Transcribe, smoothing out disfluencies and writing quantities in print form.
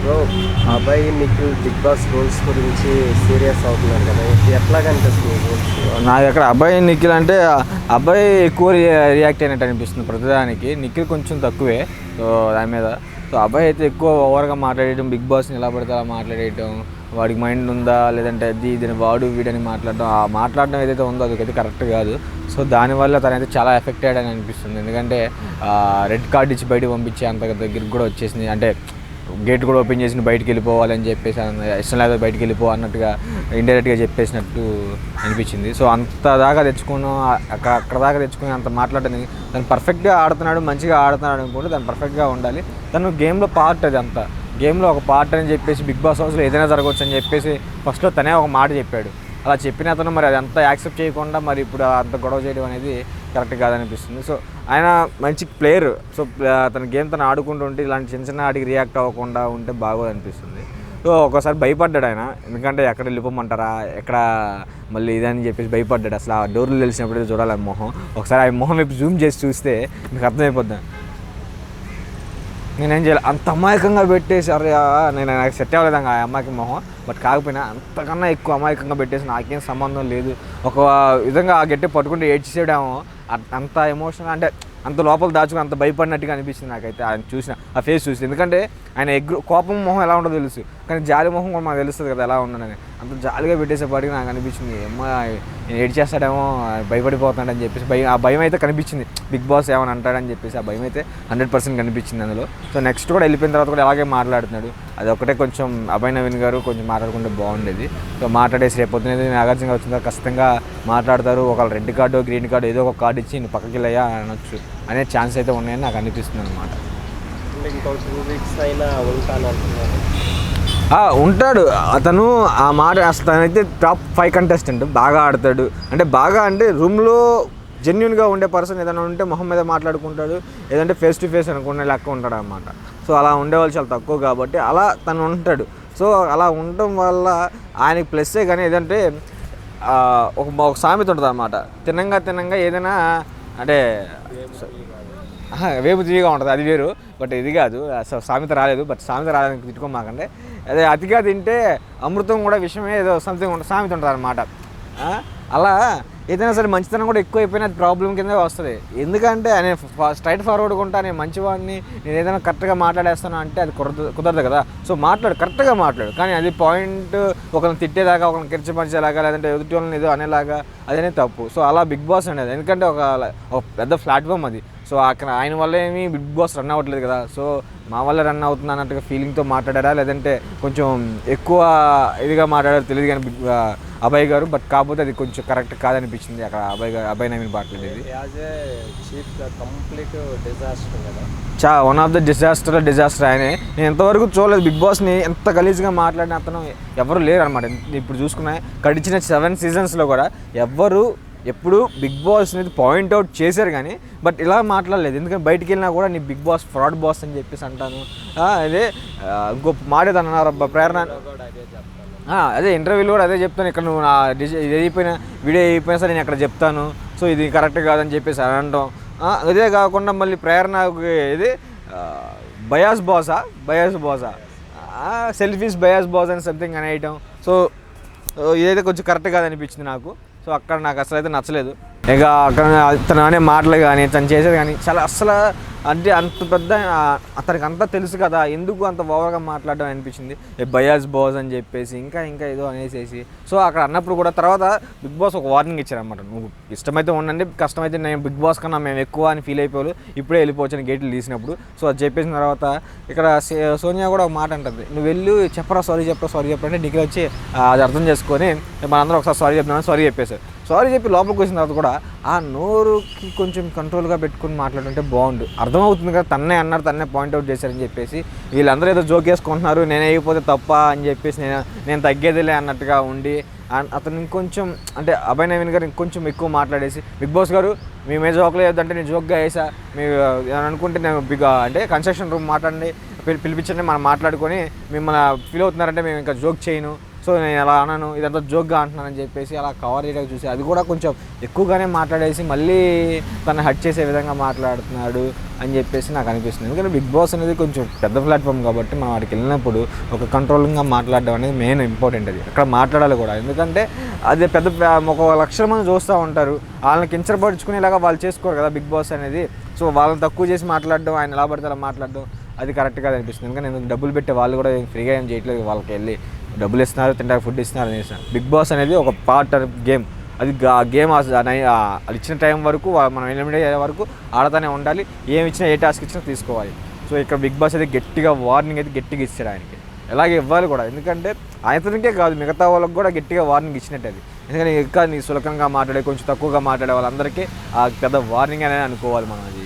Bro, అబ్బాయి Nikhil big boss rules గురించి serious అవుతున్నారు కదా, ఎట్లా కనిపిస్తుంది రూల్స్? నాకు అక్కడ అబ్బాయి నిఖిల్ అంటే అబ్బాయి ఎక్కువ రియాక్ట్ అయినట్టు అనిపిస్తుంది ప్రతిదానికి. నిఖిల్ కొంచెం తక్కువే సో దాని మీద. సో అబ్బాయి అయితే ఎక్కువ ఓవర్గా మాట్లాడేయడం, బిగ్ బాస్ని ఎలా పడితే అలా మాట్లాడేయడం, వాడికి మైండ్ ఉందా లేదంటే అది ఇదని వాడు వీడని మాట్లాడడం, ఆ మాట్లాడడం ఏదైతే ఉందో అదైతే కరెక్ట్ కాదు. సో దానివల్ల తనైతే చాలా ఎఫెక్ట్ అయ్యాడని అనిపిస్తుంది. ఎందుకంటే రెడ్ కార్డ్ ఇచ్చి బయటకు పంపించే అంత దగ్గరికి కూడా వచ్చేసింది. అంటే గేట్ కూడా ఓపెన్ చేసి బయటికి వెళ్ళిపోవాలని చెప్పేసి ఇష్టం లేదా బయటికి వెళ్ళిపో అన్నట్టుగా ఇండైరెక్ట్గా చెప్పేసినట్టు అనిపించింది. సో అంత దాకా తెచ్చుకున్నాం, అక్కడ దాకా తెచ్చుకుని అంత మాట్లాడని తను పర్ఫెక్ట్గా ఆడుతున్నాడు, మంచిగా ఆడుతున్నాడు అనుకుంటే తను పర్ఫెక్ట్గా ఉండాలి. తను గేమ్లో పార్ట్, అది అంతా గేమ్లో ఒక పార్ట్ అని చెప్పేసి బిగ్ బాస్ హౌస్లో ఏదైనా జరగవచ్చు అని చెప్పేసి ఫస్ట్లో తనే ఒక మాట చెప్పాడు. అలా చెప్పిన అతను మరి అది అంతా యాక్సెప్ట్ చేయకుండా మరి ఇప్పుడు అంత గొడవ చేయడం అనేది కరెక్ట్ కాదనిపిస్తుంది. సో ఆయన మంచి ప్లేయర్. సో తన గేమ్ తను ఆడుకుంటూ ఉంటే ఇలాంటి చిన్న చిన్న ఆటికి రియాక్ట్ అవ్వకుండా ఉంటే బాగోదనిపిస్తుంది. సో ఒకసారి భయపడ్డాడు ఆయన, ఎందుకంటే ఎక్కడ వెళ్ళిపోమంటారా, ఎక్కడ మళ్ళీ ఇదని చెప్పేసి భయపడ్డాడు. అసలు ఆ డోర్లు తెలిసినప్పుడు చూడాలి ఆ మొహం. ఒకసారి ఆ మొహం వైపు జూమ్ చేసి చూస్తే మీకు అర్థమైపోద్ది. నేనేం చేయాలి, అంత అమాయకంగా పెట్టేసి అరే నేను నాకు సెట్ అవ్వలేదు ఆ అమ్మాయికి మొహం. బట్ కాకపోయినా అంతకన్నా ఎక్కువ అమాయకంగా పెట్టేసి నాకేం సంబంధం లేదు ఒక విధంగా ఆ గట్టి పట్టుకుంటే ఏడ్చేసేయడేమో. అంత ఎమోషనల్ అంటే అంత లోపల దాచుకుని అంత భయపడినట్టుగా అనిపించింది నాకైతే ఆయన చూసిన ఆ ఫేస్ చూసి. ఎందుకంటే ఆయన కోపం మొహం ఎలా ఉంటుందో తెలుసు, కానీ జాలి మొహం కూడా మనకు తెలుస్తుంది కదా ఎలా ఉండదని. అంత జాలిగా పెట్టేసేపాటికి నాకు అనిపించింది ఏమో నేను ఏడ్ చేస్తాడేమో, భయపడిపోతాడని చెప్పేసి ఆ భయం అయితే కనిపించింది. బిగ్ బాస్ ఏమైనా అంటాడని చెప్పేసి ఆ భయం అయితే 100% కనిపించింది అందులో. సో నెక్స్ట్ కూడా వెళ్ళిపోయిన తర్వాత కూడా అలాగే మాట్లాడుతున్నాడు. అది ఒకటే కొంచెం అభయ్ నవీన్ గారు కొంచెం మాట్లాడుకుంటే బాగుండేది. సో మాట్లాడేసి రేపు పొద్దున నాగార్జున వచ్చిందా ఖచ్చితంగా మాట్లాడతారు. ఒకళ్ళు రెడ్ కార్డు గ్రీన్ కార్డు ఏదో ఒక కార్డు ఇచ్చి నేను పక్కకి వెళ్ళయ్యా అనొచ్చు అనే ఛాన్స్ అయితే ఉన్నాయని నాకు అనిపిస్తుంది అనమాట. ఇంకో 2 వీక్స్ అయినా ఉంటాను అంటున్నారు. ఉంటాడు అతను. ఆ మాట అసలు తనైతే టాప్ 5 కంటెస్టెంట్. బాగా ఆడతాడు, అంటే బాగా అంటే రూమ్లో జెన్యున్గా ఉండే పర్సన్ ఏదైనా ఉంటే మొహం మీద మాట్లాడుకుంటాడు, ఏదంటే ఫేస్ టు ఫేస్ అనుకునే లెక్క ఉంటాడు అనమాట. సో అలా ఉండేవాళ్ళు చాలా తక్కువ కాబట్టి అలా తను ఉంటాడు. సో అలా ఉండటం వల్ల ఆయనకి ప్లస్సే. కానీ ఏదంటే ఒక సామెత ఉంటుంది అన్నమాట, తినంగా ఏదైనా అంటే వేపు తీయగా ఉంటుంది, అది వేరు. బట్ ఇది కాదు, సామెత రాలేదు. బట్ సామెత రాలేదని తిట్టుకోమాకండి. అదే అతిగా తింటే అమృతం కూడా విషయమే ఏదో సంథింగ్ ఉంటుంది, సామెత ఉంటుంది అనమాట. అలా ఏదైనా సరే మంచితనం కూడా ఎక్కువ అయిపోయినా అది ప్రాబ్లం కింద వస్తుంది. ఎందుకంటే నేను స్ట్రైట్ ఫార్వర్డ్గా ఉంటా, నేను మంచివాడిని, నేను ఏదైనా కరెక్ట్గా మాట్లాడేస్తాను అంటే అది కుదరదు కదా. సో కరెక్ట్గా మాట్లాడు, కానీ అది పాయింట్ ఒకరిని తిట్టేలాగా, ఒకరిని కిర్చపరిచేలాగా, లేదంటే ఎదుటి వాళ్ళని ఏదో అనేలాగా అదనే తప్పు. సో అలా బిగ్ బాస్ అనేది ఎందుకంటే ఒక పెద్ద ప్లాట్ఫామ్ అది. సో అక్కడ ఆయన వల్ల ఏమీ బిగ్ బాస్ రన్ అవ్వట్లేదు కదా. సో మా వల్ల రన్ అవుతుంది అన్నట్టుగా ఫీలింగ్తో మాట్లాడారా, లేదంటే కొంచెం ఎక్కువ ఇదిగా మాట్లాడారో తెలియదు కానీ అభయ్ గారు. బట్ కాకపోతే అది కొంచెం కరెక్ట్ కాదనిపించింది అక్కడ అభయ్ నవీన్ మాట్లాడేది. కంప్లీట్ డిజాస్టర్ కదా, వన్ ఆఫ్ ద డిజాస్టర్ ఆయనే. నేను ఎంతవరకు చూడలేదు బిగ్ బాస్ని ఎంత గలీజ్గా మాట్లాడిన అతను ఎవరు లేరు అనమాట. ఇప్పుడు చూసుకున్నా గడిచిన 7 సీజన్స్లో కూడా ఎప్పుడు బిగ్ బాస్ అనేది పాయింట్అవుట్ చేశారు కానీ బట్ ఇలా మాట్లాడలేదు. ఎందుకంటే బయటికి వెళ్ళినా కూడా నీ బిగ్ బాస్ ఫ్రాడ్ బాస్ అని చెప్పేసి అంటాను. అదే ఇంకో మాటేదన్నారు ప్రేరణ, అదే ఇంటర్వ్యూలో కూడా అదే చెప్తాను. ఇక్కడ నువ్వు నా ఇది అయిపోయినా వీడియో అయిపోయినా సరే నేను అక్కడ చెప్తాను. సో ఇది కరెక్ట్ కాదని చెప్పేసి అనడం. అదే కాకుండా మళ్ళీ ప్రేరణకి ఇది బయాస్ బాసా సెల్ఫీస్ బయాస్ బాస్ అని సంథింగ్ అనేయటం. సో ఇదైతే కొంచెం కరెక్ట్ కాదనిపించింది నాకు. సో అక్కడ నాకు అసలు అయితే నచ్చలేదు. ఇక అక్కడ తను అనే మాటలు కానీ తను చేసేది కానీ చాలా అసలు అంటే అంత పెద్ద అతనికి అంతా తెలుసు కదా, ఎందుకు అంత ఓవర్గా మాట్లాడడం అనిపించింది. బయాస్ బాస్ అని చెప్పేసి ఇంకా ఏదో అనేసేసి. సో అక్కడ అన్నప్పుడు కూడా తర్వాత బిగ్ బాస్ ఒక వార్నింగ్ ఇచ్చారనమాట, నువ్వు ఇష్టమైతే ఉండండి, కష్టమైతే నేను బిగ్ బాస్ కన్నా మేము ఎక్కువ అని ఫీల్ అయిపోయారు, ఇప్పుడే వెళ్ళిపోవచ్చు అని గేట్లు తీసినప్పుడు. సో అది చెప్పేసిన తర్వాత ఇక్కడ సోనియా కూడా ఒక మాట అంటుంది, నువ్వు వెళ్ళి చెప్పరా సారీ అంటే నీకు వచ్చి అది అర్థం చేసుకొని మనందరం ఒకసారి సారీ చెప్తామని సారీ చెప్పేశారు. సారీ చెప్పి లోపలికి వచ్చిన తర్వాత కూడా ఆ నోరుకి కొంచెం కంట్రోల్గా పెట్టుకుని మాట్లాడుంటే బాగుండు. అర్థమవుతుంది కదా తన్నే అన్నారు, తన్నే పాయింట్అవుట్ చేశారని చెప్పేసి. వీళ్ళందరూ ఏదో జోక్ వేసుకుంటున్నారు, నేనే అయిపోతే తప్ప అని చెప్పేసి నేను తగ్గేదిలే అన్నట్టుగా ఉండి అతను ఇంకొంచెం అంటే అభయ్ నవీన్ గారు ఇంకొంచెం ఎక్కువ మాట్లాడేసి, బిగ్ బాస్ గారు మేమే జోక్లో వేద్దంటే నేను జోక్గా వేసా, మీరు అనుకుంటే నేను అంటే కన్స్ట్రక్షన్ రూమ్ మాట్లాడండి, పిలిపించండి, మనం మాట్లాడుకొని మిమ్మల్ని ఫీల్ అవుతున్నారంటే మేము ఇంకా జోక్ చేయను సో నేను అలా అన్నాను, ఇదంతా జోక్గా అంటున్నానని చెప్పేసి అలా కవర్ చేయడానికి చూసి అది కూడా కొంచెం ఎక్కువగానే మాట్లాడేసి మళ్ళీ తను హట్ చేసే విధంగా మాట్లాడుతున్నాడు అని చెప్పేసి నాకు అనిపిస్తుంది. ఎందుకంటే బిగ్ బాస్ అనేది కొంచెం పెద్ద ప్లాట్ఫామ్ కాబట్టి మనం వాడికి వెళ్ళినప్పుడు ఒక కంట్రోలింగ్గా మాట్లాడడం అనేది మెయిన్ ఇంపార్టెంట్. అది అక్కడ మాట్లాడాలి కూడా, ఎందుకంటే అది పెద్ద ఒక 1,00,000 మంది చూస్తూ ఉంటారు, వాళ్ళని కించపరుచుకునేలాగా వాళ్ళు చేసుకోరు కదా బిగ్ బాస్ అనేది. సో వాళ్ళని తక్కువ చేసి మాట్లాడడం, ఆయన ఎలా పడితే అలా మాట్లాడడం అది కరెక్ట్ కాదు అనిపిస్తుంది. ఎందుకంటే నేను డబ్బులు పెట్టే వాళ్ళు కూడా ఫ్రీగా ఏం చేయట్లేదు, వాళ్ళకి వెళ్ళి డబ్బులు ఇస్తున్నారు, తింటారు, ఫుడ్ ఇస్తున్నారు అని చేస్తున్నారు. బిగ్ బాస్ అనేది ఒక పార్ట్ ఆఫ్ గేమ్. అది గేమ్ అది ఇచ్చిన టైం వరకు మనం ఎలిమినేట్ అయ్యే వరకు ఆడతానే ఉండాలి, ఏమి ఇచ్చినా ఏ టాస్క్ ఇచ్చినా తీసుకోవాలి. సో ఇక్కడ బిగ్ బాస్ అయితే గట్టిగా వార్నింగ్ అయితే గట్టిగా ఇచ్చాడు ఆయనకి, అలాగే ఇవ్వాలి కూడా. ఎందుకంటే ఆయనకే కాదు మిగతా వాళ్ళకి కూడా గట్టిగా వార్నింగ్ ఇచ్చినట్టు అది. ఎందుకంటే ఇంకా నీ సులకంగా మాట్లాడే, కొంచెం తక్కువగా మాట్లాడే వాళ్ళందరికీ ఆ పెద్ద వార్నింగ్ అనేది అనుకోవాలి మనం అది.